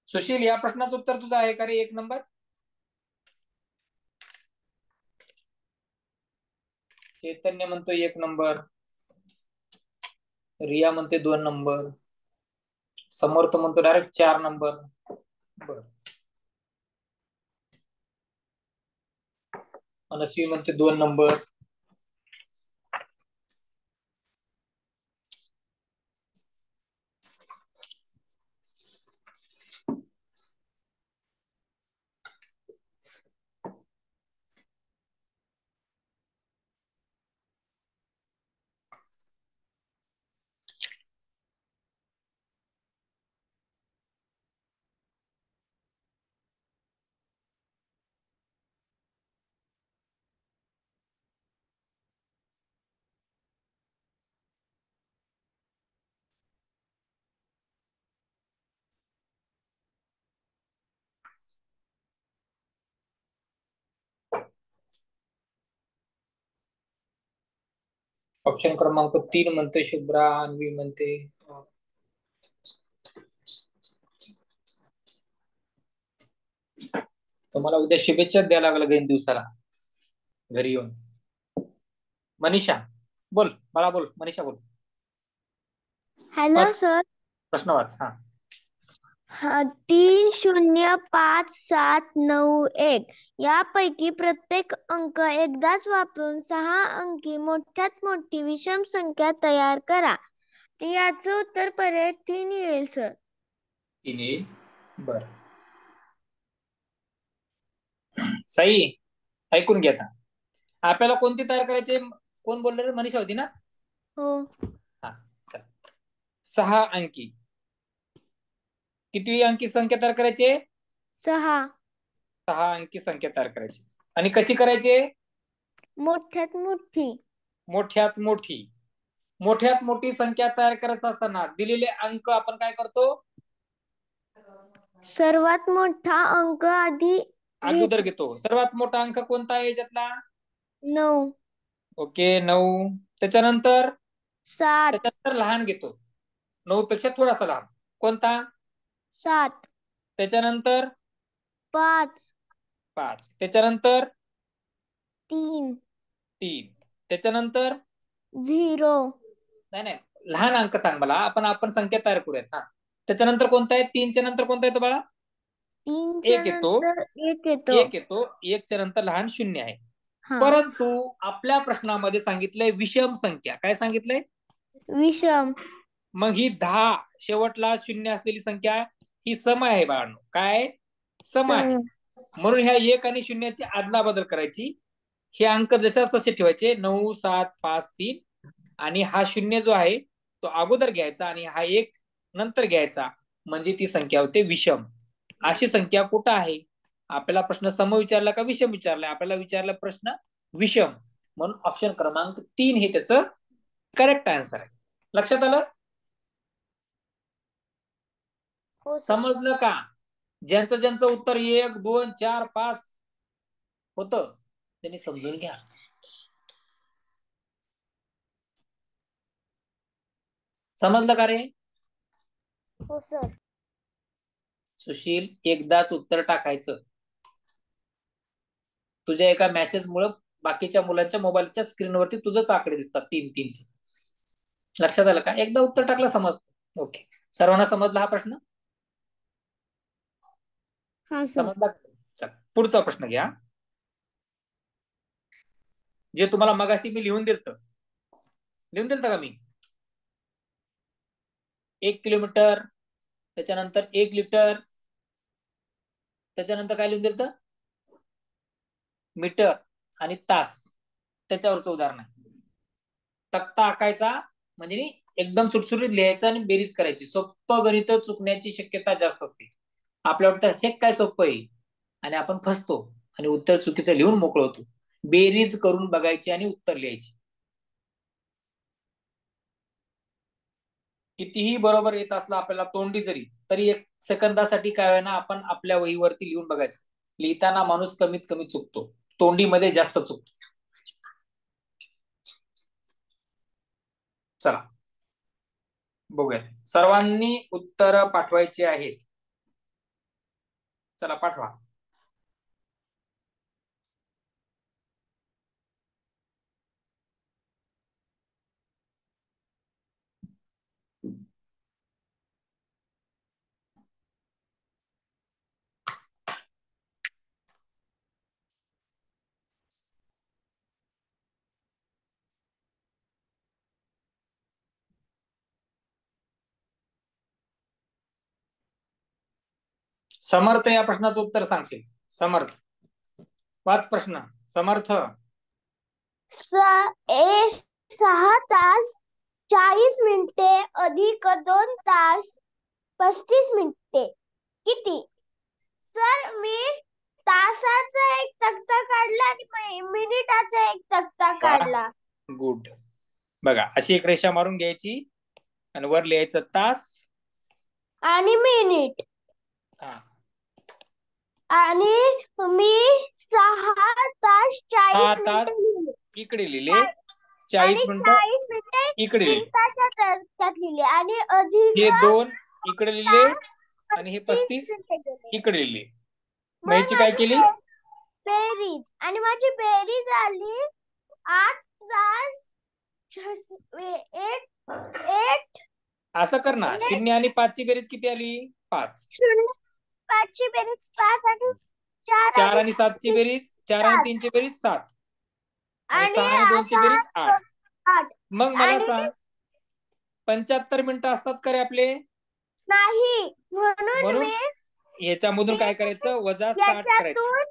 सुशील, या प्रश्नाचं उत्तर तुझं आहे का रे? 1 नंबर. चैतन्य म्हणतो 1 नंबर, रिया म्हणते 2 नंबर, समर्थ म्हणतो डायरेक्ट 4 नंबर. बर, मनस्वी म्हणते 2 नंबर. ऑप्शन क्रमांक 3 म्हणते शुभ्रा, अन्वी म्हणते. तुम्हाला उद्या शुभेच्छा द्यायला लागलं दिवसाला घरी येऊन. मनीषा बोल, मला बोल, मनीषा बोल. Hello sir. प्रश्न वाच. हा, 30571 यापैकी प्रत्येक अंक एकदाच वापरून 6 अंकी मोठ्यात मोठी विषम संख्या तयार करा. याचं उत्तर पर्याय 3 येईल सर. 3 येईल. बर, सई ऐकून घ्या. आपल्याला कोणती तयार करायची? कोण बोलले रे? मनीषा होती ना? हो. हा, चला. 6 अंकी. किती अंकी संख्या तयार करायची? 6 अंकी संख्या तयार करायची. आणि कशी करायची? मोठ्यात मोठी. मोठ्यात मोठी संख्या तयार करत असताना दिलेले अंक आपण काय करतो? सर्वात मोठा अंक अगोदर घेतो. सर्वात मोठा अंक कोणता आहे याच्यातला? 9. ओके, 9. त्याच्यानंतर 7. लहान घेतो. 9 पेक्षा थोडासा लहान. कोणता? 7. त्याच्यानंतर 5. त्याच्यानंतर 3. त्याच्यानंतर 0. नाही, लहान अंक सांग मला. आपण संख्या तयार करूयात. हा, त्याच्यानंतर कोणता आहे? 3च्या नंतर कोणता येतो बाळा? 3च्या नंतर 1 येतो. 1 येतो. 1च्या नंतर लहान 0 आहे. परंतु आपल्या प्रश्नामध्ये सांगितलंय विषम संख्या. काय सांगितलंय? विषम. मग ही 10 शेवटला 0 असलेली संख्या ही सम आहे बाळांनो. काय? सम आहे. म्हणून ह्या 1 आणि 0ची आदला बदल करायची. हे अंक जसे तसे ठेवायचे. 9, 7, 5, 3 आणि हा 0 जो आहे तो अगोदर घ्यायचा आणि हा 1 नंतर घ्यायचा. म्हणजे ती संख्या होते विषम. अशी संख्या कुठं आहे? आपल्याला प्रश्न सम विचारला का विषम विचारलाय? आपल्याला विचारला प्रश्न विषम. म्हणून ऑप्शन क्रमांक 3 हे त्याचं करेक्ट आन्सर आहे. लक्षात आलं? समजलं का? ज्यांचं उत्तर 1, 2, 4, 5 होतं त्यांनी समजून घ्या. समजलं का रे? हो सर. सुशील, एकदाच उत्तर टाकायचं. तुझ्या एका मेसेजमुळे बाकीच्या मुलांच्या मोबाईलच्या स्क्रीनवरती तुझंच आकडे दिसतात 3-3. लक्षात आलं का? एकदा उत्तर टाकलं समजतं. ओके, सर्वांना समजला हा प्रश्न? समजला? चल, पुढचा प्रश्न घ्या. जे तुम्हाला मगाशी मी लिहून दिलत का मी? 1 किलोमीटर, त्याच्यानंतर 1 लिटर, त्याच्यानंतर काय लिहून दिलत? मीटर आणि तास. त्याच्यावरचं उदाहरण आहे. तक्ता आकायचा म्हणजे एकदम सुटसुटीत लिहायचं आणि बेरीज करायची. सोपं गणित चुकण्याची शक्यता जास्त असते. आपल्या वाटतं हे काय सोपं आहे आणि आपण फसतो आणि उत्तर चुकीचं लिहून मोकळ होतो. बेरीज करून बघायची आणि उत्तर लिहायची. कितीही बरोबर येत असलं आपल्याला तोंडी जरी, तरी 1 सेकंदासाठी काय होईना आपण आपल्या वहीवरती लिहून बघायचं. लिहिताना माणूस कमीत कमी चुकतो, तोंडीमध्ये जास्त चुकतो. चला बघूया. सर्वांनी उत्तर पाठवायची आहेत. चला पाठवा. समर्थ, या प्रश्नाचं उत्तर सांगशील? समर्थ, वाच प्रश्न. समर्थ. 6 तास 40 मिनिटे अधिक 2 तास 35 मिनिटे किती? सर, मी तासाचा एक तक्ता काढला आणि मिनिटाचा एक तक्ता काढला. गुड. बघा, अशी एक रेषा मारून घ्यायची आणि वर लिहायचं तास आणि मिनिट. आणि मी 6 तास 40 मिनिटे इकडे लिहिले, 40 मिनिटं इकडे लिहिले, मिनिटाच्या तक्त्यात लिहिले आणि अधिक हे 2 इकडे लिहिले आणि हे 35 इकडे लिहिले. मग ह्याची काय केली? बेरीज. आणि माझी बेरीज आली 8 तास 8 असं कर ना, 0 आणि 5 ची बेरीज किती आली? 5. 0 5 ची बेरीज 5 आणि 4 4 आणि 7 ची बेरीज, 4 आणि 3 ची बेरीज 7 आणि आणि 6 आणि 2 ची बेरीज 8. 8 मग मला आणि सांग 75 मिनिटं असतात का रे आपले? नाही म्हणून म्हणून मी याच्यामधून काय करायचं? वजा 60 करायचे. याच्यातून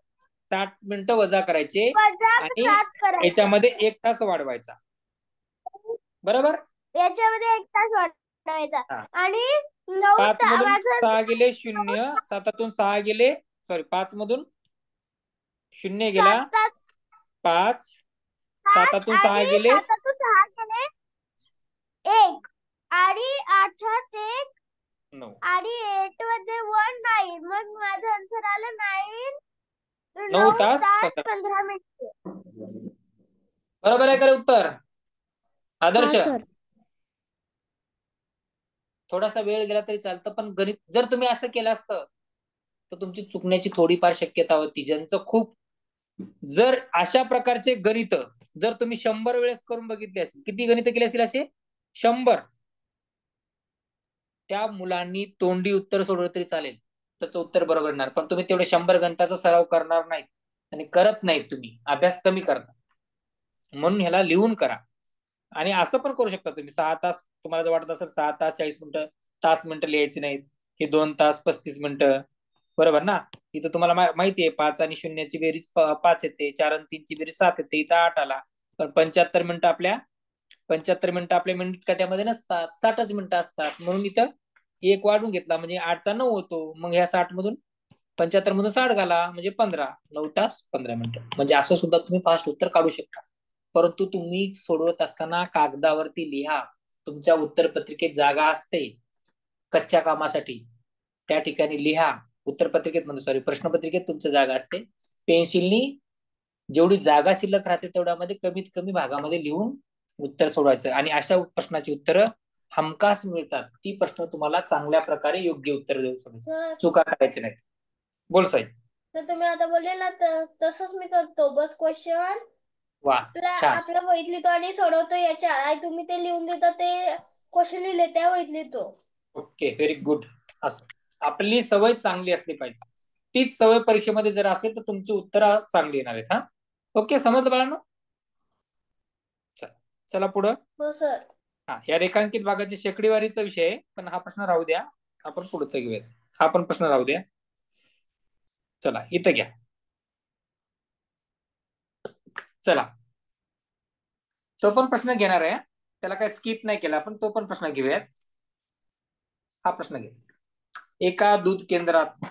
60 मिनिटं वजा करायचे वजा आणि 7 करायचं. याच्यामध्ये 1 तास वाढवायचा. बरोबर? याच्यामध्ये 1 तास वाढवायचा हा. आणि 9 5 मधून माझं 6 गेले 0, 7 6 गेले, सॉरी 5 मधून 0 गेला 5, 7 6 आणि गेले 7 6 गेले 1 आणि 8 1 9. आणि 8 मध्ये 1 9 मग माझं आन्सर आलं 9 9 तास तास 15. 15 मिनिटे. बरोबर आहे का रे उत्तर? आदर्श, हा सर. थोडासा वेळ गेला तरी चालतं, पण गणित जर तुम्ही असं केलं असतं तर तुमची चुकण्याची थोडीफार शक्यता होती. ज्यांचं खूप, जर अशा प्रकारचे गणित जर तुम्ही 100 वेळेस करून बघितले असेल, किती गणित केले असेल असे? 100. त्या मुलांनी तोंडी उत्तर सोडवलं तरी चालेल, त्याचं उत्तर बरोबर येणार. पण तुम्ही तेवढे 100 गणिताचा सराव करणार नाहीत आणि करत नाहीत, तुम्ही अभ्यास कमी करता. म्हणून ह्याला लिहून करा. आणि असं पण करू शकता तुम्ही, 6 तास तुम्हाला जर वाटत असेल 6 तास 40 मिनिटं, तास मिनिटं लिहायची नाहीत, हे 2 तास 35 मिनिटं. बरोबर ना? इथं तुम्हाला माहिती आहे 5 आणि 0 ची बेरीज 5 येते, 4 आणि 3 ची बेरीज 7 येते, इथं 8 आला. पण 75 मिनिटं आपल्या मिनिट काट्यामध्ये नसतात, 60च मिनिटं असतात. म्हणून इथं 1 वाढून घेतला म्हणजे 8चा 9 होतो. मग ह्या 60 मधून 75 मधून 60 घाला म्हणजे 15. 9 तास 15 मिनिटं. म्हणजे असं सुद्धा तुम्ही फास्ट उत्तर काढू शकता. परंतु तुम्ही सोडवत असताना कागदावरती लिहा. तुमच्या उत्तरपत्रिकेत जागा असते कच्च्या कामासाठी, त्या ठिकाणी लिहा. उत्तरपत्रिकेत म्हणजे सॉरी प्रश्नपत्रिकेत तुमची जागा असते. पेन्सिलनी जेवढी जागा शिल्लक राहते तेवढ्यामध्ये कमीत कमी भागामध्ये लिहून उत्तर सोडवायचं. आणि अशा प्रश्नाची उत्तरं हमखास मिळतात. ती प्रश्न तुम्हाला चांगल्या प्रकारे योग्य उत्तर देऊ सोडायचं, चुका करायची नाहीत. बोल साहेब. तर तुम्ही आता बोलले ना तसंच मी करतो. बस क्वेश्चन वा, छान. आपल्या वहीत लिहितो आणि सोडवतो याच्या. आणि तुम्ही ते लिहून देता ते क्वेश्चन लिहिले त्या वहीत लिहितो. Okay, very good. असं आपली सवय चांगली असली पाहिजे. तीच सवय परीक्षेमध्ये जर असेल तर तुमची उत्तरं चांगली येणार आहेत. हा, ओके, समजलं बाळांनो? चला पुढं. हो सर. हा, या रेखांकित भागाची शेकडीवारीचा विषय आहे, पण हा प्रश्न राहू द्या, आपण पुढचा घेऊया. हा पण प्रश्न राहू द्या. चला इथं घ्या. चला, तो पण प्रश्न घेणार आहे, त्याला काय स्किप नाही केला आपण, तो पण प्रश्न घेऊयात. हा प्रश्न घे. एका दूध केंद्रात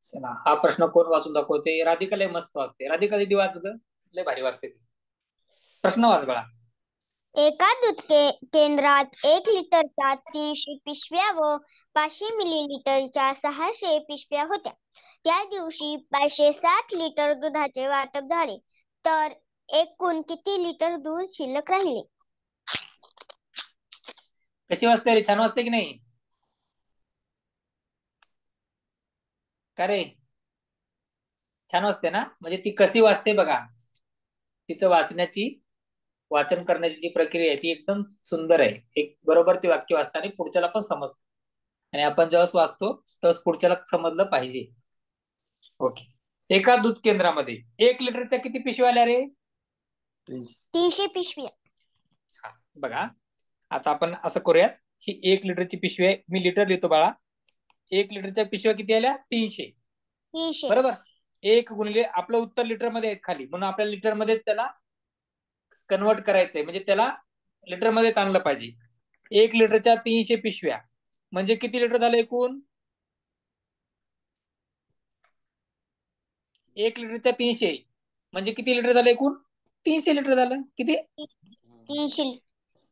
चला, हा प्रश्न कोण वाचून दाखवते? राधिका लय मस्त वाचते. राधिका दीदी वाच ग, लय भारी वाचते. प्रश्न वाच बाळा. एका दूध केंद्रात 1 लिटरच्या 300 पिशव्या व 500 मिलीलिटरच्या 600 पिशव्या होत्या. त्या दिवशी 560 लिटर दुधाचे वाटप झाले, तर एकूण किती लिटर दूध शिल्लक राहिले? कशी वाचते रे? छान वाचते की नाही? का रे? छान वाचते ना, म्हणजे ती कशी वाचते बघा, तिचं वाचन करण्याची जी प्रक्रिया आहे ती एकदम सुंदर आहे. एक बरोबर ते वाक्य वाचतं आणि पुढच्याला पण समजतं. आणि आपण जेव्हा वाचतो तेव्हा पुढच्याला समजलं पाहिजे. ओके. एका दूध केंद्रामध्ये 1 लिटरच्या किती पिशव्या आल्या रे? 300 पिशव्या. हा बघा, आता आपण असं करूयात, ही 1 लिटरची पिशवी आहे, मी लिटर लिहितो बाळा. 1 लिटरच्या पिशव्या किती आल्या? 300. 300. बरोबर. 1 गुणिले आपलं उत्तर लिटर मध्ये आहेत खाली, म्हणून आपल्याला लिटर मध्येच त्याला कन्वर्ट करायचंय, म्हणजे त्याला लिटर मध्ये आणलं पाहिजे. 1 लिटरच्या 300 पिशव्या म्हणजे किती लिटर झालं एकूण? 1 लिटरच्या 300 म्हणजे किती लिटर झालं एकूण? 300 लिटर झालं. किती? 300.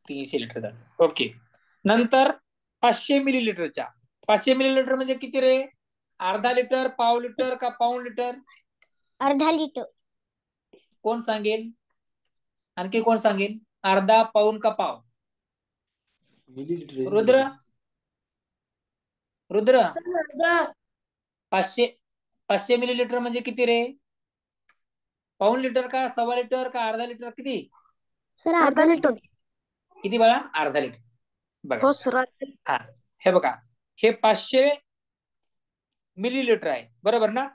300 लिटर झालं. ओके. नंतर 500 मिलीलिटरच्या, 500 मिलीलिटर म्हणजे किती रे? अर्धा लिटर, पाव लिटर का पाऊण लिटर? अर्धा लिटर. कोण सांगेल? आणखी कोण सांगेल? अर्धा, पाऊण का पाव? रुद्र, रुद्र, 500 मिलीलिटर म्हणजे किती रे? पाऊण लिटर का, सव्वा लिटर का, अर्धा लिटर? किती? सर अर्धा लिटर. किती बाळा? अर्धा लिटर. बघा हो सर. हा, हे बघा, हे 500 मिलीलिटर आहे, बरोबर ना?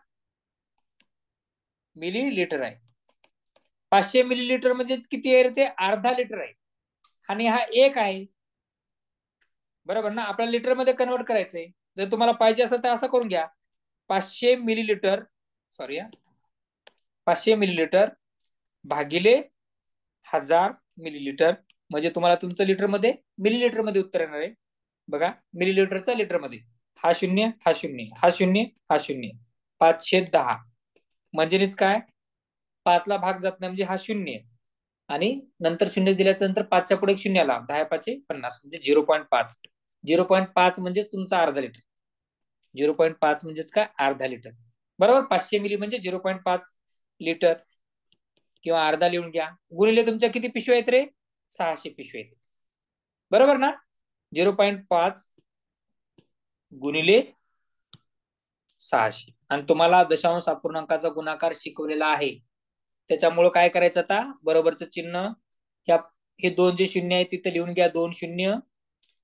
मिलीलिटर आहे. 500 मिलीलिटर म्हणजे किती आहे रे? ते अर्धा लिटर आहे. आणि हा 1 आहे, बरोबर ना? आपल्याला लिटर मध्ये कन्वर्ट करायचंय. जर तुम्हाला पाहिजे असेल तर असं करून घ्या, 500 मिलीलिटर, सॉरी 500 मिलीलिटर भागिले 1000 मिलीलिटर, म्हणजे तुम्हाला तुमचं लिटर मध्ये मिलीलिटर मध्ये उत्तर येणार आहे. बघा, मिलीलिटरचा लिटर मध्ये, हा 0, हा 0, हा 0, हा 0, 510 म्हणजेच काय? 5 ला भाग जात नाही म्हणजे हा 0, आणि नंतर 0 दिल्याच्या नंतर 5च्या पुढे 1 0 आला, 10 5 50 म्हणजे 0.5. 0.5 म्हणजे तुमचा अर्धा लिटर. 0.5 म्हणजेच काय? अर्धा लिटर. बरोबर. 500 मिली म्हणजे 0.5 लिटर किंवा अर्धा लिहून घ्या. गुणिले तुमच्या किती पिशव्या आहेत रे? 600 पिशव्या आहेत, बरोबर ना? 0.5 गुणिले 600. आणि तुम्हाला दशांश अपूर्णांकाचा गुणाकार शिकवलेला आहे, त्याच्यामुळे काय करायचं आता? बरोबरचं चिन्ह, हे 2 जे शून्य आहे तिथे लिहून घ्या, 2 0.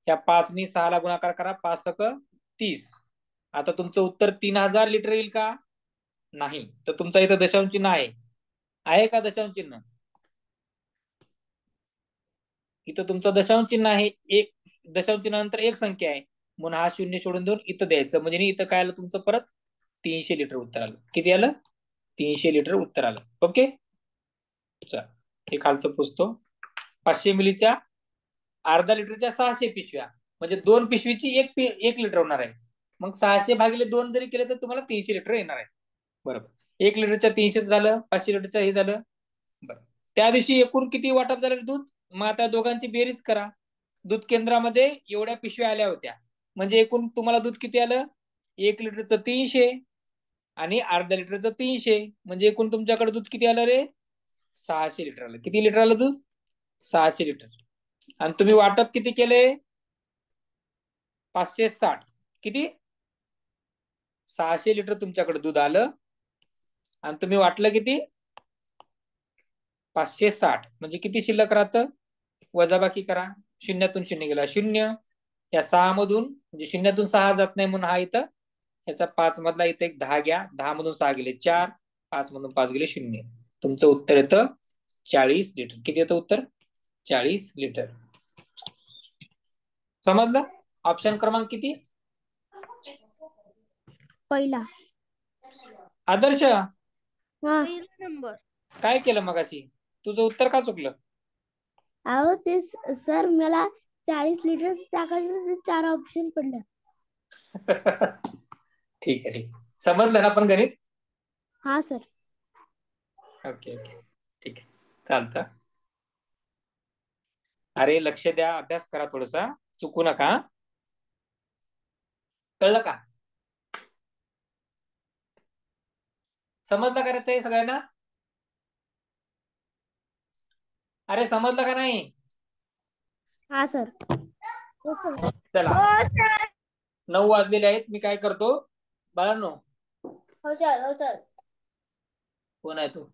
या 5 नी 6 ला गुणाकार करा, 5 × 30. आता तुमचं उत्तर 3000 लिटर येईल का? नाही. तर तुमचा इथं दशांश चिन्ह आहे का? दशांश चिन्ह इथं तुमचं दशांश चिन्ह आहे. एक दशांश चिन्हानंतर एक संख्या आहे, म्हणून हा 0 सोडून देऊन इथं द्यायचं. म्हणजे इथं काय आलं तुमचं? परत 300 लिटर उत्तर आलं. किती आलं? 300 लिटर उत्तर आलं. ओके, चल हे खालचं पुसतो. 500 मिलीच्या अर्धा लिटरच्या 600 पिशव्या म्हणजे 2 पिशवीची 1 लिटर होणार आहे. मग 600 भागिले 2 जरी केले तर तुम्हाला 300 लिटर येणार आहे. बरोबर. 1 लिटरच्या 300 झालं, 500 लिटरच्या हे झालं. बरं, त्या दिवशी एकूण किती वाटप झालं दूध? मग आता दोघांची बेरीज करा. दूध केंद्रामध्ये एवढ्या पिशव्या आल्या होत्या, म्हणजे एकूण तुम्हाला दूध किती आलं? 1 लिटरचं 300 आणि अर्धा लिटरचं 300, म्हणजे एकूण तुमच्याकडे दूध किती आलं रे? 600 लिटर आलं. किती लिटर आलं दूध? 600 लिटर. आणि तुम्ही वाटप किती केले? 560. किती? 600 लिटर तुमच्याकडे दूध आलं आणि तुम्ही वाटलं किती? 560. म्हणजे किती शिल्लक राहतं? वजाबाकी करा. 0तून 0 गेला 0, या 6 मधून, म्हणजे 0तून 6 जात नाही म्हणून हा इथं, याचा 5 मधला इथं एक 10 घ्या, 10 मधून 6 गेले 4, 5 मधून 5 गेले 0. तुमचं उत्तर येतं 40 लिटर. किती येतं उत्तर? 40 लिटर. समजलं? ऑप्शन क्रमांक किती? पहिला. आदर्श, नंबर. काय केलं मगाशी? तुझं उत्तर का चुकलं? अहो ते सर मला 40 लिटर टाकायचं, 4 ऑप्शन पडलं. ठीक आहे, ठीक. समजलं ना पण गणित? हा सर. ओके ओके, ठीक आहे, चालतं. अरे लक्ष द्या, अभ्यास करा थोडासा, चुकू नका. कळलं का? समजलं का रे ते सगळ्यांना? अरे समजलं का नाही? हा सर. चला, 9 वाजलेले आहेत. मी काय करतो बाळांनो, हो चाल. कोण आहे तो?